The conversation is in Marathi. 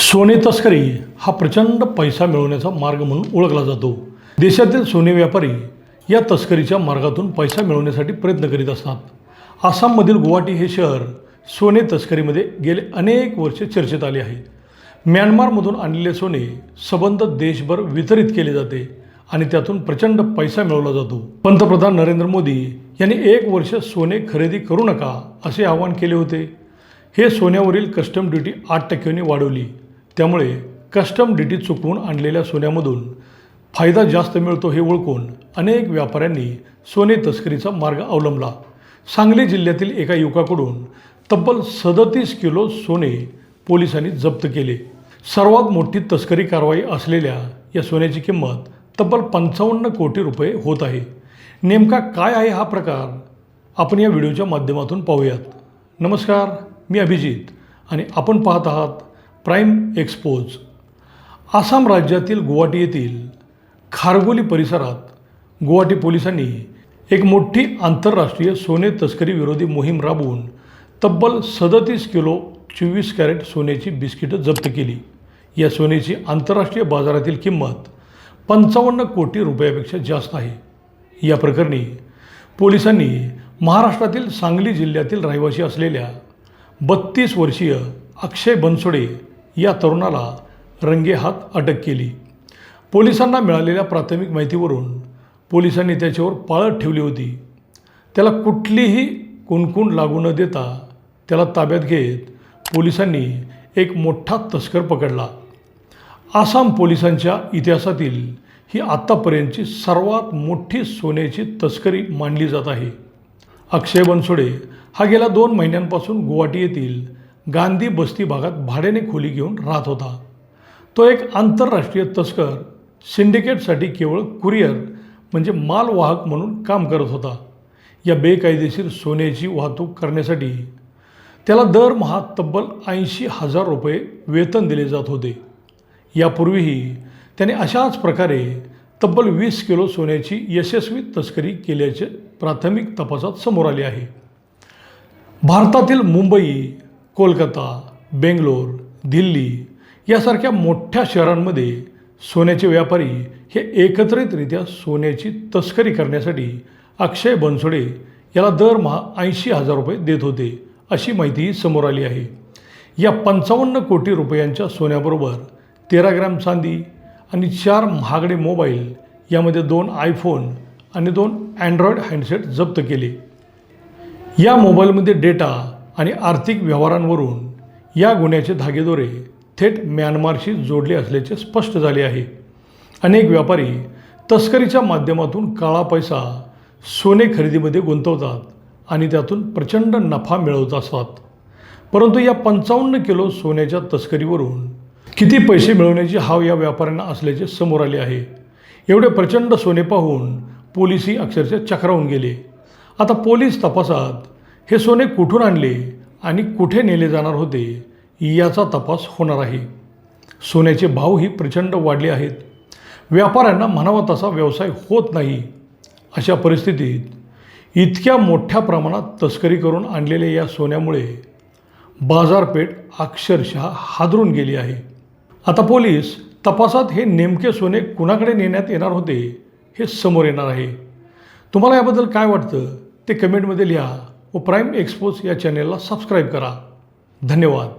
सोने तस्करी हा प्रचंड पैसा मिळवण्याचा मार्ग म्हणून ओळखला जातो. देशातील सोने व्यापारी या तस्करीच्या मार्गातून पैसा मिळवण्यासाठी प्रयत्न करीत असतात. आसाममधील गुवाहाटी हे शहर सोने तस्करीमध्ये गेले अनेक वर्षे चर्चेत आले आहे. म्यानमारमधून आणलेले सोने सबंध देशभर वितरित केले जाते आणि त्यातून प्रचंड पैसा मिळवला जातो. पंतप्रधान नरेंद्र मोदी यांनी 1 वर्ष सोने खरेदी करू नका असे आवाहन केले होते. हे सोन्यावरील कस्टम ड्युटी 8% वाढवली. त्यामुळे कस्टम ड्युटी चुकवून आणलेल्या सोन्यामधून फायदा जास्त मिळतो हे ओळखून अनेक व्यापाऱ्यांनी सोने तस्करीचा मार्ग अवलंबला. सांगली जिल्ह्यातील एका युवकाकडून तब्बल 37 किलो सोने पोलिसांनी जप्त केले. सर्वात मोठी तस्करी कारवाई असलेल्या या सोन्याची किंमत तब्बल 55 कोटी रुपये होत आहे. नेमका काय आहे हा प्रकार आपण या व्हिडिओच्या माध्यमातून पाहूयात. नमस्कार, मी अभिजित आणि आपण पाहत आहात प्राईम एक्सपोज. आसाम राज्यातील गुवाहाटी येथील खारगोली परिसरात गुवाहाटी पोलिसांनी एक मोठी आंतरराष्ट्रीय सोने तस्करी विरोधी मोहीम राबवून तब्बल 37 किलो 24 कॅरेट सोन्याची बिस्किटं जप्त केली. या सोन्याची आंतरराष्ट्रीय बाजारातील किंमत 55 कोटी रुपयापेक्षा जास्त आहे. या प्रकरणी पोलिसांनी महाराष्ट्रातील सांगली जिल्ह्यातील रहिवासी असलेल्या 32 वर्षीय अक्षय बनसोडे या तरुणाला रंगेहात अटक केली. पोलिसांना मिळालेल्या प्राथमिक माहितीवरून पोलिसांनी त्याच्यावर पाळत ठेवली होती. त्याला कुठलीही कुणकुण लागू न देता त्याला ताब्यात घेत पोलिसांनी एक मोठा तस्कर पकडला. आसाम पोलिसांच्या इतिहासातील ही आत्तापर्यंतची सर्वात मोठी सोन्याची तस्करी मानली जात आहे. अक्षय बनसोडे हा गेल्या 2 महिन्यांपासून गुवाहाटी येथील गांधी बस्ती भागात भाड्याने खोली घेऊन राहत होता. तो एक आंतरराष्ट्रीय तस्कर सिंडिकेटसाठी केवळ कुरिअर म्हणजे मालवाहक म्हणून काम करत होता. या बेकायदेशीर सोन्याची वाहतूक करण्यासाठी त्याला दरमहा तब्बल 80,000 रुपये वेतन दिले जात होते. यापूर्वीही त्याने अशाच प्रकारे तब्बल 20 किलो सोन्याची यशस्वी तस्करी केल्याचे प्राथमिक तपासात समोर आले आहे. भारतातील मुंबई, कोलकाता, बेंगलोर, दिल्ली यासारख्या मोठ्या शहरांमध्ये सोन्याचे व्यापारी हे एकत्रितरित्या सोन्याची तस्करी करण्यासाठी अक्षय बनसोडे याला दरमहा 80,000 रुपये देत होते अशी माहितीही समोर आली आहे. या 55 कोटी रुपयांच्या सोन्याबरोबर 13 ग्रॅम चांदी आणि 4 महागडे मोबाईल, यामध्ये 2 आयफोन आणि 2 अँड्रॉइड हँडसेट जप्त केले. या मोबाईलमध्ये डेटा आणि आर्थिक व्यवहारांवरून या गुन्ह्याचे धागेदोरे थेट म्यानमारशी जोडले असल्याचे स्पष्ट झाले आहे. अनेक व्यापारी तस्करीच्या माध्यमातून काळा पैसा सोने खरेदीमध्ये गुंतवतात आणि त्यातून प्रचंड नफा मिळवत असतात. परंतु या 55 किलो सोन्याच्या तस्करीवरून किती पैसे मिळवण्याची हाव या व्यापाऱ्यांना असल्याचे समोर आले आहे. एवढे प्रचंड सोने पाहून पोलिसही अक्षरशः चक्रावून गेले. आता पोलीस तपासात हे सोने कुठून आणले आणि कुठे नेले जाणार होते याचा तपास होणार आहे. सोन्याचे भावही प्रचंड वाढले आहेत. व्यापाऱ्यांना म्हणावा तसा व्यवसाय होत नाही. अशा परिस्थितीत इतक्या मोठ्या प्रमाणात तस्करी करून आणलेल्या या सोन्यामुळे बाजारपेठ अक्षरशः हादरून गेली आहे. आता पोलीस तपासात हे नेमके सोने कुणाकडे नेण्यात येणार होते हे समोर येणार आहे. तुम्हाला याबद्दल काय वाटतं ते कमेंटमध्ये लिहा व प्राईम एक्सपोज या चॅनेलला सबस्क्राईब करा. धन्यवाद.